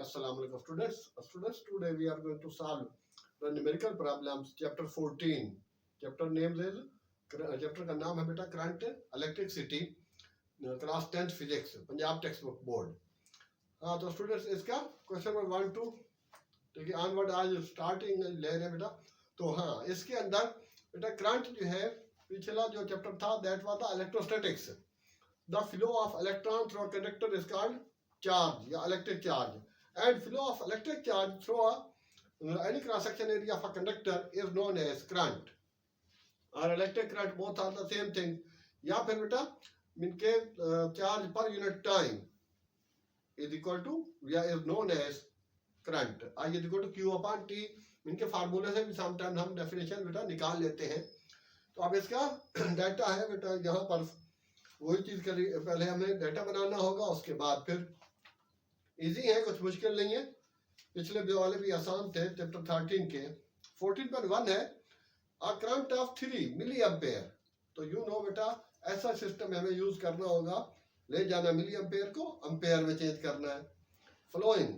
Assalamu alaikum students. Today we are going to solve the numerical problems chapter 14. Chapter name is chapter का नाम है बेटा current electricity class 10th physics Punjab text book board. हाँ तो students इसका question number 1 2 ठीक है onward आज स्टार्टिंग ले रहे हैं बेटा. तो हाँ इसके अंदर बेटा करंट जो है पिछला जो चैप्टर था that was the electrostatics. The flow of electron through a conductor is called charge या electric charge, and flow of electric charge through any cross section area of a conductor is known as current or electric current. Both are the same thing. या फिर बेटा इनके charge per unit time is equal to या is known as current. I is equal to Q upon T. इनके फार्मूले से भी sometime हम डेफिनेशन बेटा निकाल लेते हैं. तो अब इसका डाटा है बेटा यहाँ पर वही चीज के लिए पहले हमें डाटा बनाना होगा, उसके बाद फिर इजी है, कुछ मुश्किल नहीं है. पिछले वाले भी आसान थे चैप्टर 13 के. 14.1 है a current of 3 milliampere. तो यू नो बेटा ऐसा सिस्टम हमें यूज करना होगा, ले जाना मिली एम्पेयर को एम्पेयर में चेंज करना है. Flowing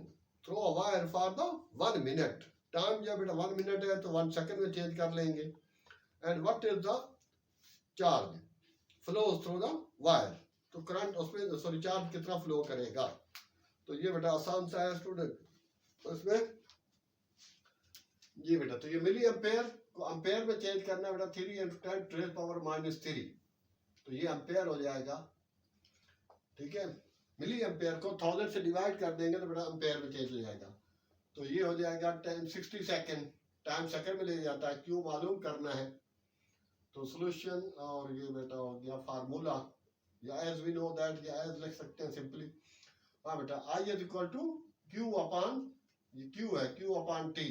through a wire for the 1 minute. Time जब बेटा 1 मिनट है तो 1 सेकंड में चेंज कर लेंगे. And what is the charge flows through the wire. तो करंट उसमें सॉरी चार्ज कितना फ्लो करेगा. तो ये बेटा आसान सा है स्टूडेंट. तो इसमें ये बेटा तो ये मिली एम्पेयर को एम्पेयर में चेंज करना है बेटा 3 × 10⁻³ तो ये एम्पेयर हो जाएगा. ठीक है, मिली एम्पेयर को 1000 से डिवाइड कर देंगे तो बेटा एम्पेयर में चेंज हो जाएगा. तो ये हो जाएगा 60 सेकंड. टाइम सेकंड में ले जाता है, क्यों मालूम करना है. तो सोल्यूशन और ये बेटा हो गया फार्मूला या एज वी नो दैट या एज लिख सकते हैं सिंपली. हाँ बेटा I is equal to Q upon ये क्यू है Q upon T.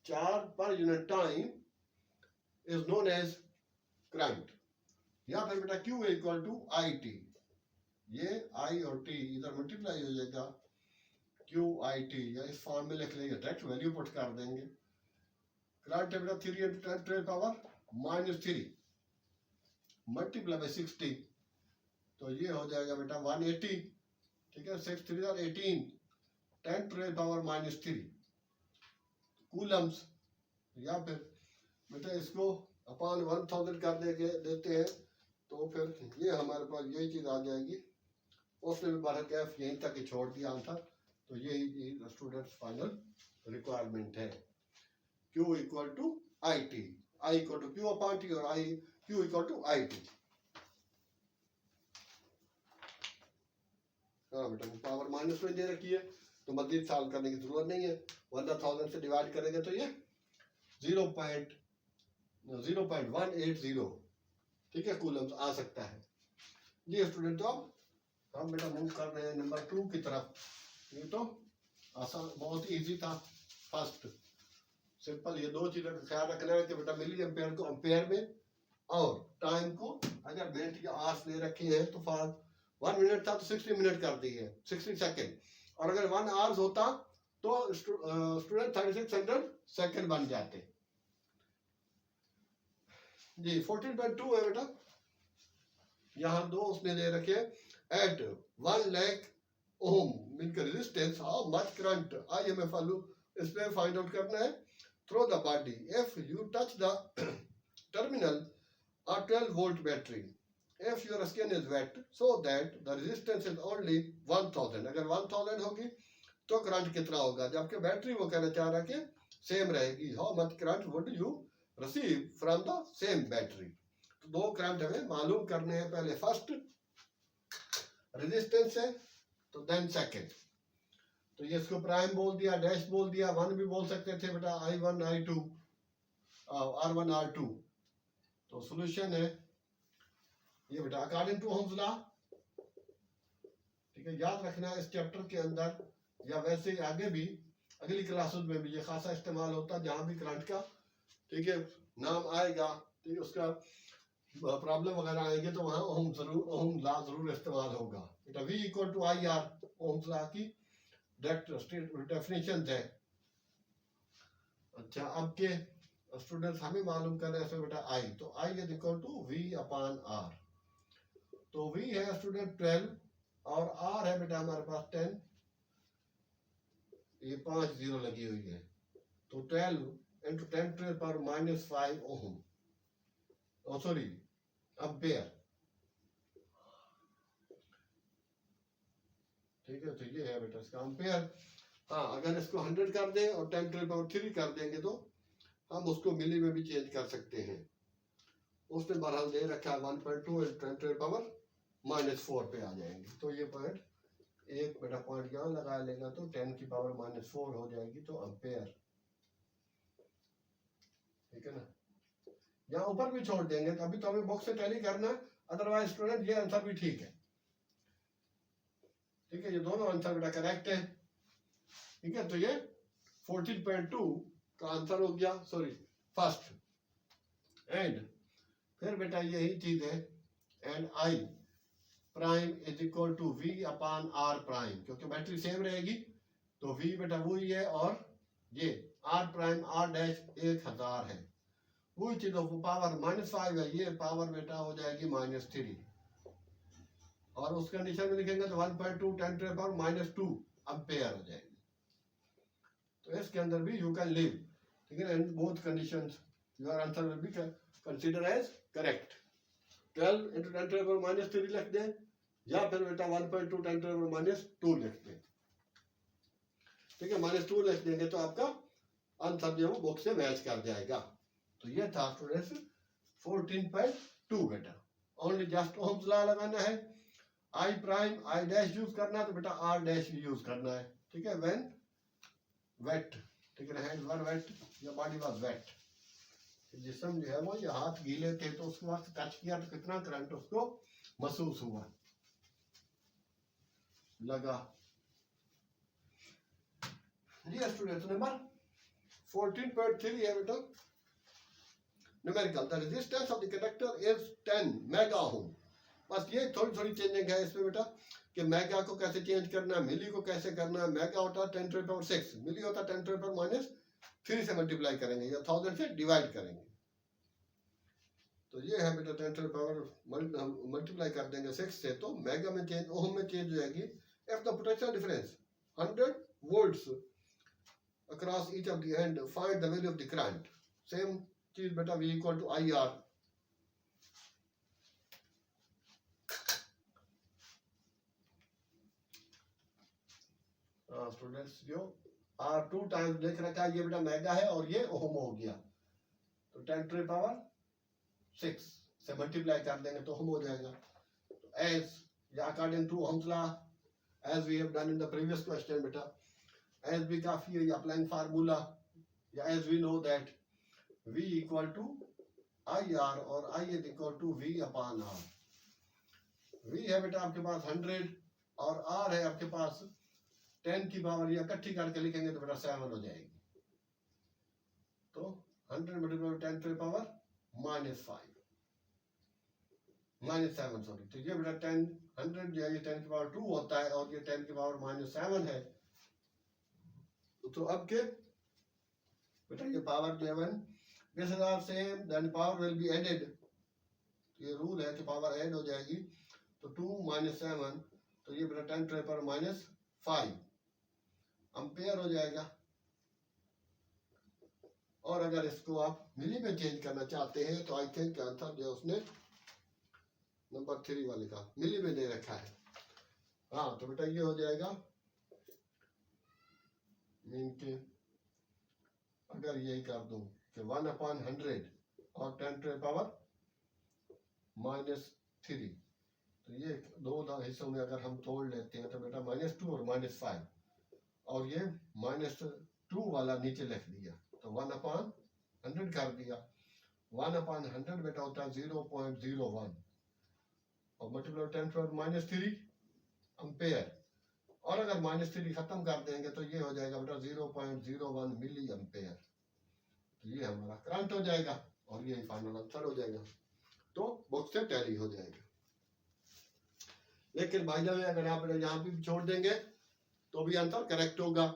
Charge per unit time is known as current. या फिर बेटा Q is equal to I T. ये आई और टी इधर मल्टीप्लाई हो जाएगा क्यू आई टी या इस फॉर्म में लिख लेंगे, डायरेक्ट वैल्यू पुट कर देंगे. करंट है बेटा 3 × 10⁻³ मल्टीप्लाई बाय 60. तो ये हो जाएगा बेटा 180. ठीक है, 6 3 are 18 10⁻³ कूलम्स. या फिर बेटा इसको अपॉन 1000 कर देते हैं तो फिर ये हमारे पास यही चीज आ जाएगी. उसने भी बारह कैफ यहीं तक ही छोड़ दिया आंसर. तो यही स्टूडेंट्स फाइनल रिक्वायरमेंट है. Q equal to I T. I equal to Q upon T और I Q equal to I T. हाँ बेटा पावर माइनस में दे रखी है तो मजीद सॉल्व करने की जरूरत नहीं है. 1000 से डिवाइड करेंगे तो ये 0.0180 ठीक है कूलम्स आ सकता है. जी स्टूडेंट, तो अब हम बेटा मूव कर रहे हैं नंबर 2 की तरफ. ये तो आसान बहुत इजी था. फर्स्ट सिंपल ये दो चीजों का ख्याल रखना है कि बेटा मिली एम्पेयर को एम्पेयर में और टाइम को अगर मिनट या आवर्स ले रखे हैं तो फॉर 1 मिनट था तो 60 मिनट कर दी है 60 सेकंड. और अगर 1 आवर्स होता तो स्टूडेंट 3600 सेकंड बन जाते. जी 14.2 है बेटा. यहाँ दो उसने दे रखे एट 1 लाख ओम इनका resistance how much current I हमें फॉलो इस पे फाइंड आउट करना है. Through the body if you touch the terminal a 12 volt battery if your skin is wet so that the resistance is only 1000. अगर 1000 होगी तो current कितना होगा, जबकि बैटरी वो कहना चाह रहा है कि सेम रहेगी. How much current would you receive from the same battery. तो दो करंट हमें मालूम करने हैं. पहले फर्स्ट रेजिस्टेंस है तो देन सेकंड. तो ये इसको प्राइम बोल दिया, डैश बोल दिया, 1 भी बोल सकते थे बेटा I1 I2 R1 R2. तो सॉल्यूशन है ये बेटा अकॉर्डिंग टू ओम्स लॉ. ठीक है, याद रखना इस चैप्टर के अंदर या वैसे आगे भी अगली क्लासेस में भी ये खासा इस्तेमाल होता है. जहां भी करंट का ठीक है नाम आएगा ठीक है उसका प्रॉब्लम वगैरह आएंगे तो वहां ओम लॉ जरूर इस्तेमाल होगा. बेटा V equal to I R Ohm's law की डायरेक्ट डेफिनेशन है. अच्छा अब के स्टूडेंट्स हमें मालूम कर रहे हैं बेटा आई. तो I is equal to V upon R. तो V है स्टूडेंट 12 और R है बेटा हमारे पास 10. ये 5 जीरो लगी हुई है, तो 12 इंटू 10⁻⁻5 ओम, सॉरी एम्पेयर। ठीक है, तो ये है बेटा इसका एम्पेयर। हाँ, अगर इसको 100 कर दें और 10⁻³ कर देंगे तो हम उसको मिली में भी चेंज कर सकते हैं। उसने बहरहाल दे रखा है 1.2 10⁻⁻4 पे आ जाएंगे। तो ये पॉइंट, एक बेटा पॉइंट यहाँ लगा लेगा तो 10⁻⁻4 हो जाएगी, तो एम्पेयर। ठीक है ना, यहाँ ऊपर भी छोड़ देंगे तो अभी तो हमें बॉक्स से टैली करना, अदरवाइज स्टूडेंट ये आंसर भी ठीक है। ठीक है, ये दोनों आंसर बेटा करेक्ट है। ठीक है, तो ये 14.2 का आंसर हो गया, सॉरी फर्स्ट। एंड फिर बेटा यही चीज है, and I prime is equal to V upon R prime, क्योंकि बैटरी सेम रहेगी तो वी बेटा वही है, और ये आर प्राइम आर डैश 1000 है, वही चीज पावर -5 है, ये पावर बेटा हो जाएगी -3, और उस कंडीशन में लिखेंगे तो 1.2 10⁻⁻2 एम्पेयर हो जाएगी। तो इसके अंदर भी यू कैन लिव। ठीक है, in both conditions your answer will be consider as correct. 12 into 10⁻⁻3 लिख दें, या फिर बेटा 1.2 10⁻⁻2 लिख दें। ठीक है, -2 लिख देंगे तो आपका आंसर जो है वो बुक से मैच कर जाएगा। तो ये था स्टूडेंट्स 14.2 बेटा। ओनली जस्ट ओम्स लॉ लगाना है, I prime I dash use करना है तो बेटा आर डैश यूज करना है। ठीक है, व्हेन वेट, ठीक है, hands were wet, your body was wet, जिस्म जो है वो ये हाथ गीले थे तो उसके वक्त टच किया तो कितना करंट उसको महसूस हुआ, लगा। जी स्टूडेंट्स, नंबर 14.3 है बेटा, numerical, the resistance of the conductor is 10 mega ohm. बस ये थोड़ी चेंजिंग है इसमें बेटा, कि मेगा को कैसे चेंज करना है, मिली को कैसे करना है। मेगा होता है 10⁻6, मिली होता है 10⁻³ से मल्टीप्लाई करेंगे या 1000 से डिवाइड करेंगे। तो ये है बेटा 10 मल्टीप्लाई कर देंगे 6 से, तो मेगा में चेंज, ओम में चेंज हो जाएगी। If the potential difference 100 volts across each of the end, find the value of the current. Same चीज बेटा V equal to IR। Students जो R2 टाइम्स देख रखा है, ये बेटा मेगा है और ये ओम हो गया, तो 10⁻6 से मल्टीप्लाई कर देंगे तो ओम हो जाएगा। तो एज या according to Ohm's law, as we have done in the previous question बेटा, as भी काफी है, applying formula, या as we know that V equal to IR और I is equal to V upon R। V है बेटा आपके पास 100 और R है आपके पास 10 की पावर, या इकट्ठी करके लिखेंगे तो बेटा 7 हो जाएगी। तो 100 मल्टीप्लाई 10⁻⁻5 -7 सॉरी, तो ये बेटा 10 100 जो है ये 10⁻2 होता है और ये 10⁻⁻7 है। तो अब के बेटा ये पावर 11 इस हिसाब से, then power will be added, ये रूल है कि पावर ऐड हो जाएगी, तो 2 - 7 तो ये बेटा 10⁻⁻5 एम्पेयर हो जाएगा। और अगर इसको आप मिली में चेंज करना चाहते हैं तो आई थिंक आंसर जो उसने नंबर 3 वाले का मिली में दे रखा है। हाँ, तो बेटा ये हो जाएगा, मीन के अगर यही कर दूं कि 1/100 और 10⁻⁻3, तो ये दो हिस्सों में अगर हम तोड़ लेते हैं तो बेटा -2 और -5, और ये -2 वाला नीचे लिख दिया तो 1/100 कर दिया। 1/100 बेटा होता है 0.01 और मल्टीप्लाई 10⁻⁻3 एम्पेयर, और अगर -3 खत्म कर देंगे तो ये हो जाएगा बेटा 0.01 मिली एम्पेयर। तो ये हमारा करंट हो जाएगा और ये फाइनल आंसर हो जाएगा, तो बुक से टैली हो जाएगा। लेकिन भाई जान, अगर आप यहाँ भी छोड़ देंगे तो भी आंसर करेक्ट होगा,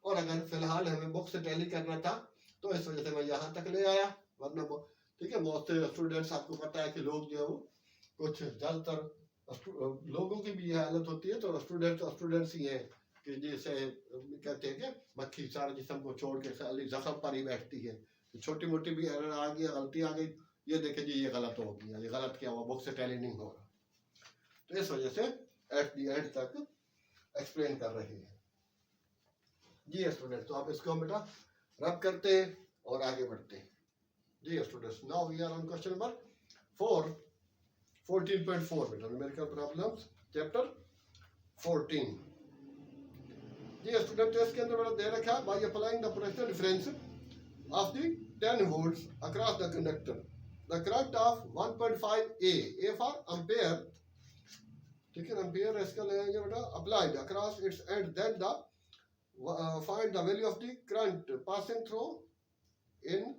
और अगर फिलहाल हमें बुक से टैली करना था तो इस वजह से मैं यहाँ तक ले आया, वरना ठीक है बहुत से स्टूडेंट्स, आपको पता है कि लोग जो है वो कुछ ज्यादातर लोगों की भी ये हालत होती है, तो स्टूडेंट्स ही हैं कि जैसे कहते हैं कि मक्खी सारे जिस्म को छोड़ के खाली जख्म पर ही बैठती है, छोटी मोटी भी एरर आ गई, गलती आ गई, ये देखे जी ये गलत हो गया, ये गलत क्या हुआ, बुक से टैली नहीं हो रहा। तो इस वजह से एट दी एंड तक एक्सप्लेन कर रहे हैं जी स्टूडेंट। तो आप इसको बेटा रब करते हैं और आगे बढ़ते हैं जी students. Now we are on question number 14.4 बेटा, न्यूमेरिकल प्रॉब्लम्स चैप्टर 14 जी स्टूडेंट। इसके अंदर बेटा दे रखा है by applying the potential difference of the 10 volts across the conductor, the current of 1.5 A for ampere, ठीक है, एम्पियर इसका लेंगे बेटा, applied across its end, then the find the value of the current passing through in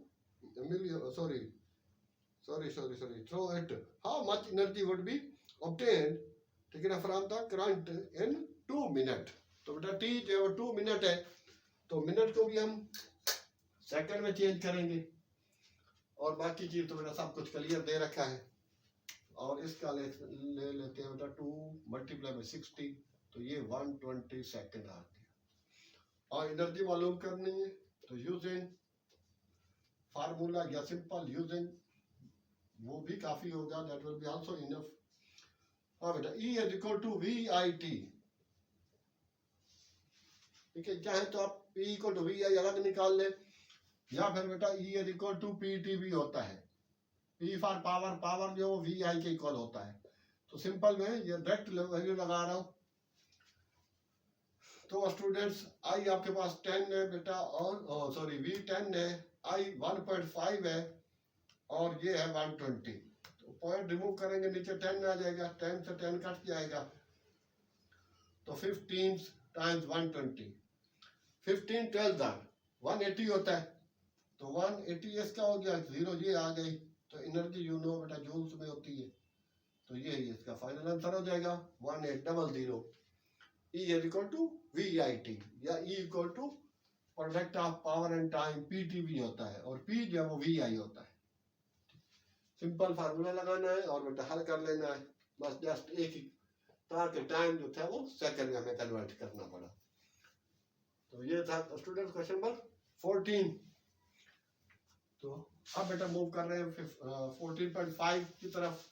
through it, how much energy would be obtained, ठीक है ना, from the current in 2 minutes। तो बेटा टी जो है 2 मिनट है, तो मिनट को भी हम सेकंड में चेंज करेंगे, और बाकी चीज तो बेटा सब कुछ क्लियर दे रखा है। और इसका ले लेते हैं बेटा 2 × 60, तो ये 120 सेकंड आ गया। और एनर्जी मालूम करनी है, तो यूजिंग फार्मूला या सिंपल यूजिंग वो भी काफी होगा, that will be also enough. हाँ बेटा, E is equal to VIT, ठीक है, चाहे तो आप P equal to VI अलग निकाल ले, या फिर बेटा E is equal to PT भी होता है, P फॉर पावर, पावर जो VI के इक्वल होता है। तो सिंपल में ये डायरेक्ट वैल्यू लगा रहा हूं। तो स्टूडेंट्स I आपके पास 10 है बेटा, और सॉरी V 10 है, I 1.5 है, और ये है 120। तो पॉइंट रिमूव करेंगे, नीचे 10 आ जाएगा, 10 से 10 कट जाएगा, तो 15 टाइम्स 120, 15 12 180 होता है, तो 180 इसका हो गया, 0 ये आ गई। तो एनर्जी यू नो बेटा जूल्स में होती है, तो ये ही इसका फाइनल आंसर हो जाएगा 1800। E is equal to VIT, या E equal to product of power and time, PT भी होता है, और P जो है वो VI होता है। सिंपल फार्मूला लगाना है और बेटा हल कर लेना है, बस जस्ट एक ही, ताकि टाइम जो था वो सेकंड में हमें कन्वर्ट करना पड़ा। तो ये था स्टूडेंट क्वेश्चन नंबर 14। तो अब बेटा मूव कर रहे हैं 14.5 की तरफ।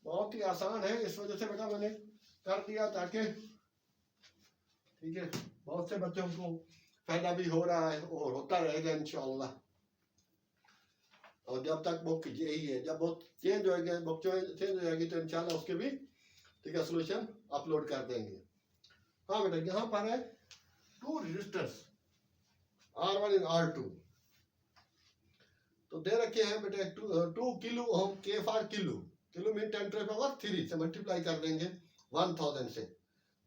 बहुत ही आसान है, इस वजह से बेटा मैंने कर दिया ताकि, ठीक है, बहुत से बच्चों को फायदा भी हो रहा है और होता रहेगा इंशाअल्लाह। और जब तक बुक यही है, जब बुक चेंज हो गया, बुक चेंज हो जाएगी तो इंशाल्लाह उसके भी, ठीक है, सोल्यूशन अपलोड कर देंगे। हाँ बेटा, यहाँ पर है 2 रेजिस्टर्स R1 एंड R2, तो दे रखे हैं बेटा 2 kilo ohm, K for kilo, kilo mean 10⁻³ से मल्टीप्लाई कर देंगे 1000 से,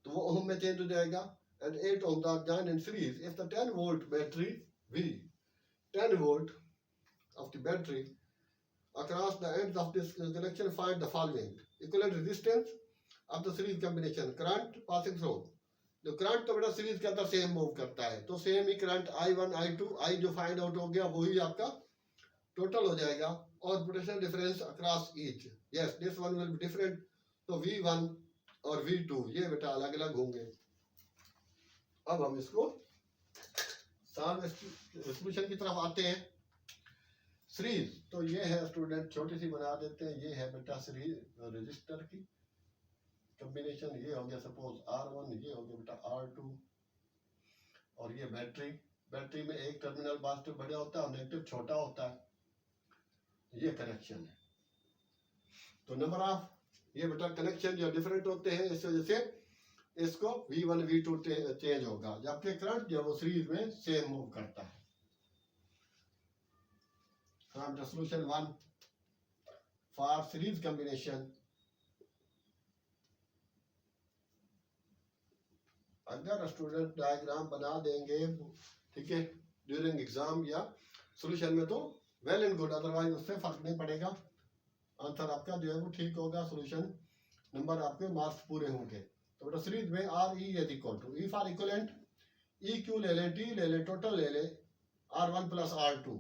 तो वो ओम में चेंज हो जाएगा। And 8 ohm the join in series if the 10 volt battery V, 10 volt of the battery across the ends of this connection, find the following equivalent resistance of the series combination, current passing through। जो current तो बेटा series के अंदर same move करता है, तो same he current I1 I2 I जो find out हो गया वही आपका टोटल हो जाएगा, और potential difference across each, yes this one will be different, तो V1 और V2 ये बेटा अलग अलग होंगे। अब हम इसको सॉल्यूशन की तरफ आते हैं। सीरीज तो ये है स्टूडेंट, छोटी सी बना देते हैं, ये है बेटा सीरीज रजिस्टर की कॉम्बिनेशन, ये हो गया सपोज R1, ये हो गया बेटा R2, और ये बैटरी, बैटरी में एक टर्मिनल पॉजिटिव बड़ा होता है और नेगेटिव छोटा होता है, ये कनेक्शन है। तो नंबर ऑफ ये बेटा कनेक्शन जो डिफरेंट होते हैं, इस वजह से इसको V1 V2 चेंज होगा, जबकि करंट जो वो सीरीज में सेम मूव करता है। From the solution 1 for series combination, अगर स्टूडेंट डायग्राम बना देंगे, ठीक है, ड्यूरिंग एग्जाम या सॉल्यूशन में, तो वेल एंड गुड, अदरवाइज उससे फर्क नहीं पड़ेगा, आंसर आपका जो है वो ठीक होगा, सॉल्यूशन नंबर आपके मार्क्स पूरे होंगे। तो बेटा सीरीज में RE is equal to, E for equivalent, EQ ले ले, T ले ले, टोटल ले ले, R1 + R2,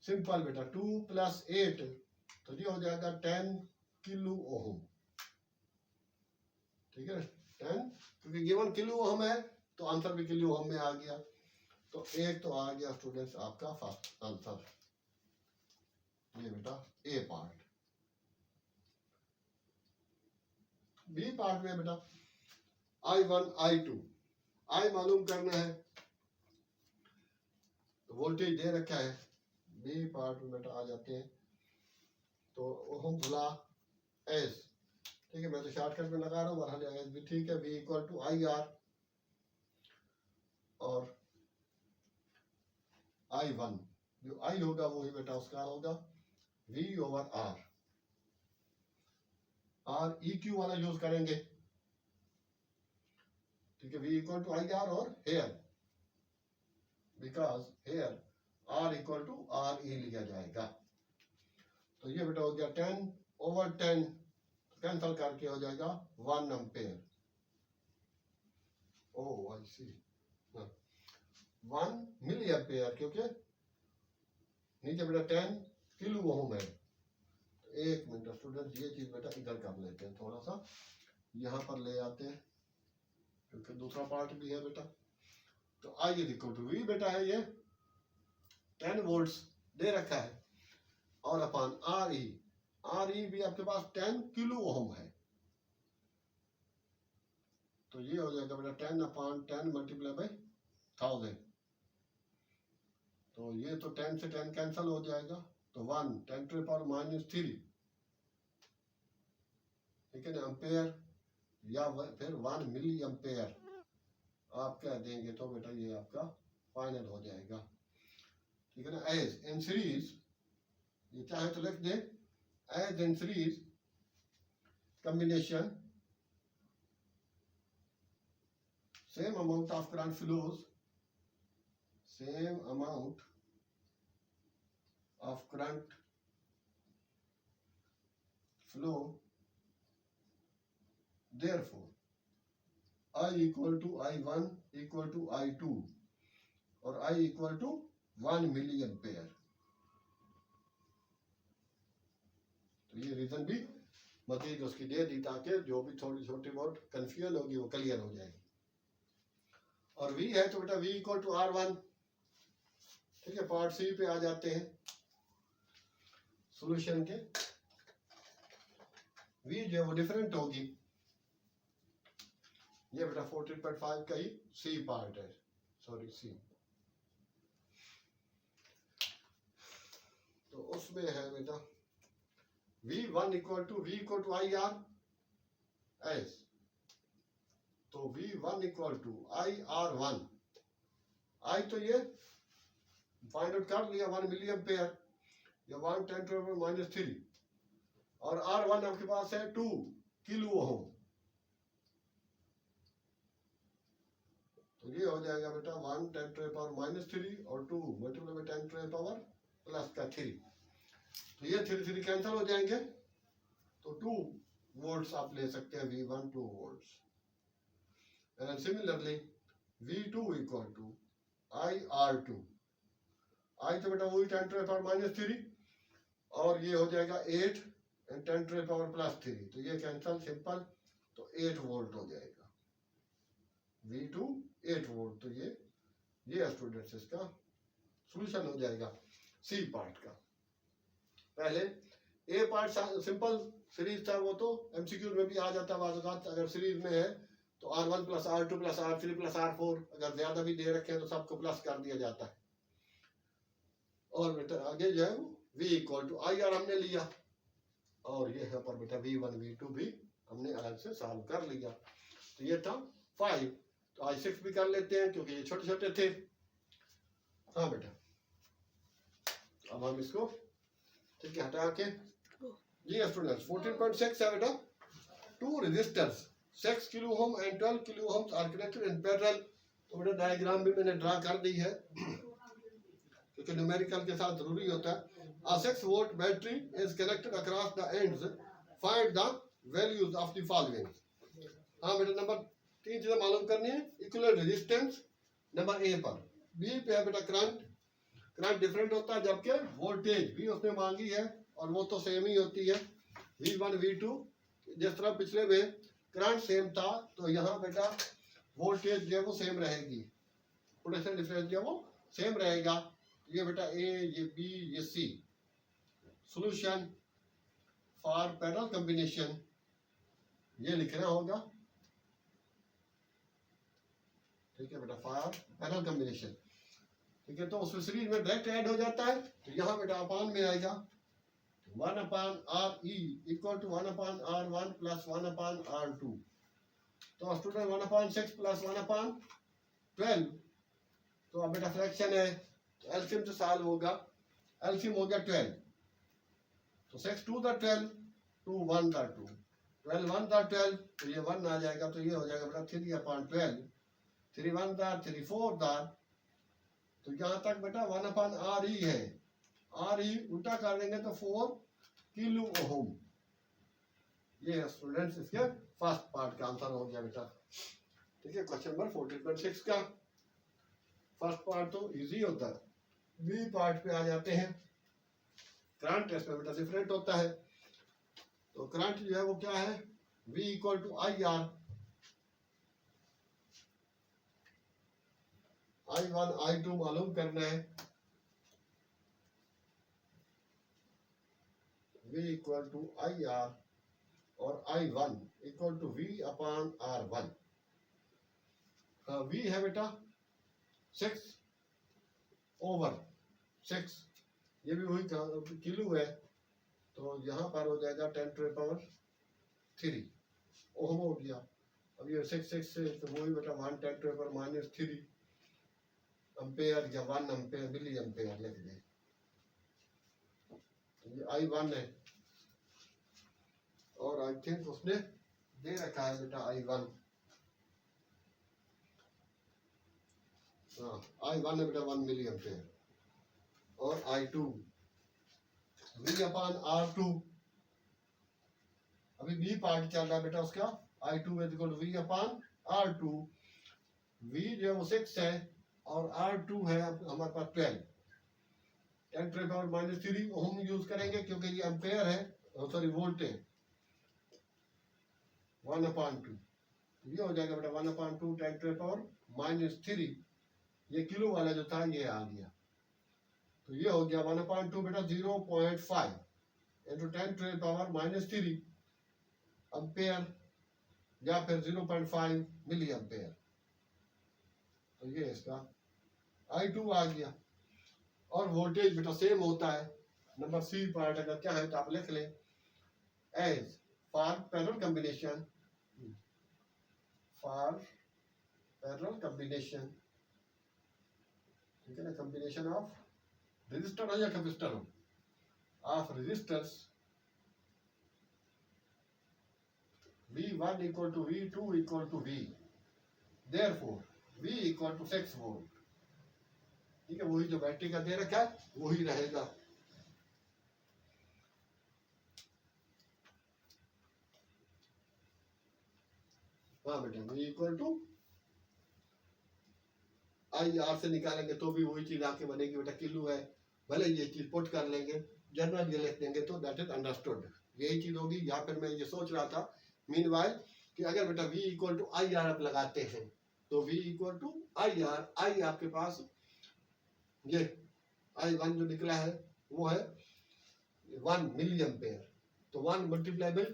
सिंपल बेटा 2 + 8, तो ये हो जाएगा 10 किलो ओम, ठीक है, 10, क्योंकि गिवन किलो ओम है तो आंसर भी किलो ओम में आ गया। तो एक तो आ गया स्टूडेंट्स आपका फर्स्ट आंसर, ये बेटा ए पार्ट। बी पार्ट में बेटा I1 I2, आई मालूम करना है तो वोल्टेज दे रखा है। बी पार्ट में बेटा आ जाते हैं तो ओम भुला एस, ठीक है, मैं तो शॉर्टकट में लगा रहा हूँ, बरहाल एस भी ठीक है। V equal to I R और I1 जो I होगा वही बेटा उसका होगा V over R। R E Q वाला यूज करेंगे, ठीक है, V equal to I R और here, because here R equal to R E लिया जाएगा। तो ये बेटा हो गया 10 ओवर 10, कैंसल करके हो जाएगा 1 एम्पेयर। ओ आई सी 1 मिली एम्पेयर, क्योंकि नीचे बेटा 10 किलो ओम है। एक मिनट स्टूडेंट, ये चीज बेटा इधर कर लेते हैं, थोड़ा सा यहाँ पर ले आते हैं क्योंकि दूसरा पार्ट भी है बेटा। तो I is equal to we बेटा है ये 10 वोल्ट्स दे रखा है और अपान आर ई भी आपके पास 10 किलो ओम है। तो ये हो जाएगा बेटा 10 अपान 10 मल्टीप्लाई बाई 1000। तो ये तो 10 से 10 कैंसल हो जाएगा, तो 1 10 टू द पावर -3, ठीक है ना, एम्पेयर या फिर 1 मिली एम्पेयर आप क्या देंगे तो बेटा ये आपका फाइनल हो जाएगा, ठीक है ना। एज इन सीरीज, ये चाहे तो लिख दे, as in series combination same amount of current flows, same amount of current flow, therefore I equal to I1 equal to I2 और I equal to 1 milliampere. तो ये रीजन भी मजीद उसकी दे दी ताकि जो भी थोड़ी छोटी बहुत कंफ्यूजन होगी वो क्लियर हो जाएगी। और V है तो बेटा V इक्वल टू R1, ठीक है। पार्ट सी पे आ जाते हैं सॉल्यूशन के। V जो है वो डिफरेंट होगी, ये बेटा 14.5 का ही सी पार्ट है, सॉरी सी। तो उसमें है बेटा V1 equal to I R S, तो V1 equal to I R 1, I तो ये फाइंड आउट कर लिया 1 मिली एम्पेयर या 1 10 टू द पावर -3 और R1 आपके पास है 2 किलो ओम। तो ये हो जाएगा बेटा 1 10 टू द पावर -3 और 2 multiply by 10 to the power plus का 3। तो ये 3 कैंसिल हो जाएंगे, तो 2 वोल्ट्स आप ले सकते हैं, V1 2 volts. And similarly V2 equal to IR2, I तो बेटा वही 10 टू द पावर -3 और ये हो जाएगा 8 एंड 10 टू द पावर +3, तो ये कैंसिल सिंपल, तो 8 वोल्ट हो जाएगा। V2 8 वोल्ट, तो ये स्टूडेंट्स इसका सॉल्यूशन हो जाएगा सी पार्ट का। पहले ए पार्ट सिंपल सीरीज था, वो तो एमसीक्यू में भी आ जाता है, अगर सीरीज में है तो R1 plus R2 plus R3 plus R4, अगर ज्यादा भी दे रखे हैं तो सबको प्लस कर दिया जाता है। और बेटा आगे जो है वो V equal to I R हमने लिया और ये है पर बेटा V1 V2 भी हमने अलग से सॉल्व कर लिया। तो ये था 5, तो I6 भी कर लेते हैं क्योंकि ये छोटे छोटे थे। हाँ बेटा, अब हम इसको ठीक है हटा के, जी स्टूडेंट्स 14.6 है बेटा, 2 resistors 6 kilo ohm and 12 kilo ohm are connected in parallel. तो बेटा डायग्राम भी मैंने ड्रा कर दी है क्योंकि न्यूमेरिकल के साथ जरूरी होता है। A 6 volt battery is connected across the ends. Find the values of the following. हाँ बेटा नंबर 3 चीजें मालूम करनी है, इक्विवेलेंट रेजिस्टेंस नंबर ए पर। बी पे है बेटा करंट डिफरेंट होता है जबकि वोल्टेज भी उसने मांगी है और वो तो सेम ही होती है। V1 V2 जिस तरह पिछले में करंट सेम था तो यहाँ बेटा वोल्टेज जो है वो सेम रहेगी, पोटेंशियल डिफरेंस जो है वो सेम रहेगा। ये बेटा ए, ये बी, ये सी। सॉल्यूशन फॉर पैरेलल कॉम्बिनेशन ये लिखना होगा, ठीक है बेटा, फॉर पैरेलल कॉम्बिनेशन। ठीक है, तो उसमें सीरीज में डायरेक्ट ऐड हो जाता है, तो यहाँ बेटा अपान में आएगा 1/RE equal to 1/R1 plus 1/R2। तो स्टूडेंट 1/6 प्लस 1/12, तो अब बेटा फ्रैक्शन है तो एलसीएम से सॉल्व होगा। एलसीएम हो गया 12, तो 6 2 द 12, 2 1 द 2, 12 1 द 12, तो ये 1 आ जाएगा, तो ये हो जाएगा बेटा 3/12, 3 1 द 3 4 द, तो यहाँ तक बेटा 1/RE है। RE उल्टा कर देंगे तो 4 किलो ओम। ये है स्टूडेंट्स इसके फर्स्ट पार्ट का आंसर हो गया बेटा। ठीक है, क्वेश्चन नंबर 14.6 का फर्स्ट पार्ट तो इजी होता है। बी पार्ट पे आ जाते हैं। करंट इसमें बेटा डिफरेंट होता है, तो करंट जो है वो क्या है, V equal to IR, I1 I2 मालूम करना है। V इक्वल टू IR और I1 equal to V upon R1। V है बेटा 6/6, ये भी वही किलो है, तो यहाँ पर हो जाएगा 10⁻³ ओम हो गया। अब ये 6 से तो वही बेटा 1 10⁻³ एम्पेयर या 1 एम्पेयर मिली एम्पेयर लिख दें। ये I1 है और आई थिंक उसने दे रखा है बेटा I1, हाँ I1 है बेटा 1 मिली एम्पेयर, और I2 V अपॉन R2। अभी B पार्ट चल रहा है बेटा उसका, I2 is equal to V upon R2। V जो है वो 6 है और R2 है हमारे पास 12, 10⁻³ ओम यूज करेंगे क्योंकि ये एम्पेयर है, सॉरी वोल्ट है, 1/2, ये हो जाएगा बेटा 1/2 10⁻³ ये किलो वाला जो था ये आ गया, तो ये हो गया 1/2 बेटा 0.5 इंटू 10⁻³ एम्पेयर या फिर 0.5 मिली एम्पेयर, तो ये इसका I2 आ गया। और वोल्टेज बेटा सेम होता है। नंबर सी पार्ट अगर क्या है तो आप लिख लें, as for parallel combination, for parallel combination, ठीक है ना, कॉम्बिनेशन ऑफ रेजिस्टर हो या कैपेसिटर हो, of resistors V1 equal to V2 equal to V, therefore V equal to 6 volt. ठीक है, वही जो बैटरी का दे रखा है वही रहेगा। हाँ बेटा, V इक्वल टू IR से निकालेंगे तो भी वही चीज आके बनेगी बेटा, किलो है, भले ये चीज पुट कर लेंगे, जनरल ये लिख देंगे तो दैट इज अंडरस्टूड, यही चीज होगी। या फिर मैं ये सोच रहा था मीनवाइल कि अगर बेटा V इक्वल टू IR आप लगाते हैं तो V equal to IR, I आपके पास ये I1 जो निकला है वो है 1 मिली एम्पेयर, तो 1 मल्टीप्लाई बाय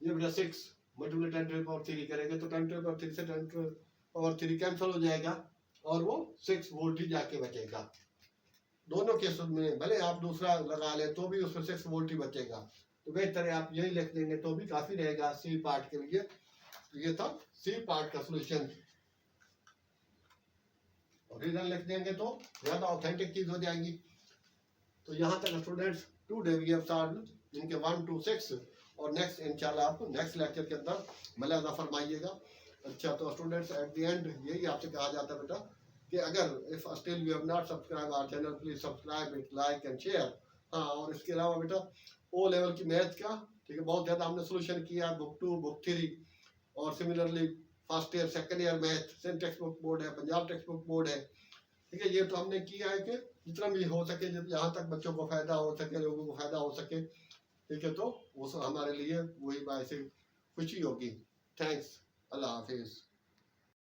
ये बेटा 6 मल्टीप्लाई 10⁻³ करेंगे तो 10⁻³ से 10⁻³ कैंसिल हो जाएगा और वो 6 वोल्ट ही जाके बचेगा। दोनों केस में भले आप दूसरा लगा ले तो भी उसमें 6 वोल्ट ही बचेगा, तो बेहतर है आप यही लिख देंगे तो भी काफी रहेगा सी पार्ट के लिए। तो ये था सी पार्ट का सॉल्यूशन, और रीजन लिख देंगे तो ज्यादा ऑथेंटिक चीज हो जाएगी। तो यहाँ तक students today we have solved इनके 1 to 6, और नेक्स्ट इंशाल्लाह आप नेक्स्ट लेक्चर के अंदर मुलाजा फरमाइएगा। अच्छा, तो स्टूडेंट्स एट द एंड यही आपसे कहा जाता है बेटा कि अगर if still you have not subscribe our channel please subscribe it, like and share. हाँ, और इसके अलावा बेटा ओ लेवल की मैथ का, ठीक है, बहुत ज़्यादा हमने सोल्यूशन किया, बुक 2 बुक 3, और similarly first year second year math सेंट टेक्स्ट बुक बोर्ड है, पंजाब टेक्स्ट बुक बोर्ड है। ठीक है, ये तो हमने किया है कि जितना भी हो सके, जहाँ तक बच्चों को फायदा हो सके, लोगों को फायदा हो सके, ठीक है, तो वो हमारे लिए वही बात से खुशी होगी। थैंक्स, अल्लाह हाफिज।